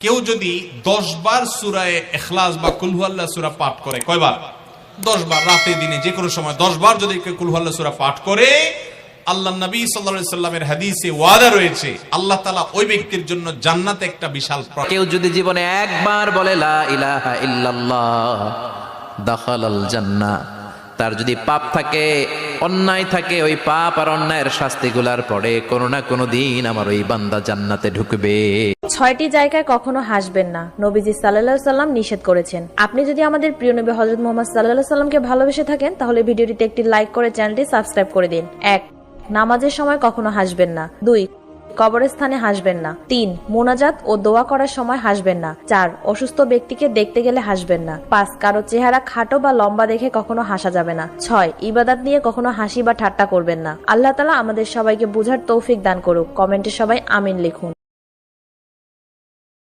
কেউ যদি 10 বার সূরা ইখলাস বা কুল হুয়াল্লাহ সূরা পাঠ করে, কয়বার? 10 বার, রাতে দিনে যে কোনো সময় 10 বার যদি কেউ কুল হুয়াল্লাহ সূরা পাঠ করে, আল্লাহর নবী সাল্লাল্লাহু আলাইহি সাল্লামের হাদিসে ওয়াদা রয়েছে, আল্লাহ তাআলা ওই ব্যক্তির জন্য জান্নাতে একটা বিশাল কেউ যদি জীবনে একবার বলে লা ইলাহা ইল্লাল্লাহ দাখালাল জান্নাহ, তার যদি পাপ থাকে, অন্যায় থাকে, ওই পাপ আর অন্যায়ের শাস্তিগুলার পরে কোনো না কোনো দিন আমার ওই বান্দা জান্নাতে ঢুকবে। 6টি জায়গায় কখনো হাসবেন না, নবীজি সাল্লাল্লাহু আলাইহি সাল্লাম নিষেধ করেছেন। আপনি যদি আমাদের প্রিয় নবী হযরত মুহাম্মদ সাল্লাল্লাহু আলাইহি সাল্লামকে ভালোবেসে থাকেন, তাহলে ভিডিওটিতে একটি লাইক করে চ্যানেলটি সাবস্ক্রাইব করে দিন। 1. নামাজের সময় কখনো হাসবেন না। 2. কবরস্থানে হাসবেন না। 3. মোনাজাত ও দোয়া করার সময় হাসবেন না। 4. অসুস্থ ব্যক্তিকে দেখতে গেলে হাসবেন না। 5. কারো চেহারা খাটো বা লম্বা দেখে কখনো হাসা যাবে না। 6. ইবাদত নিয়ে কখনো হাসি বা ঠাট্টা করবেন না। আল্লাহ তাআলা আমাদের সবাইকে বুঝার তৌফিক দান করুক। কমেন্টে সবাই আমিন লিখুন।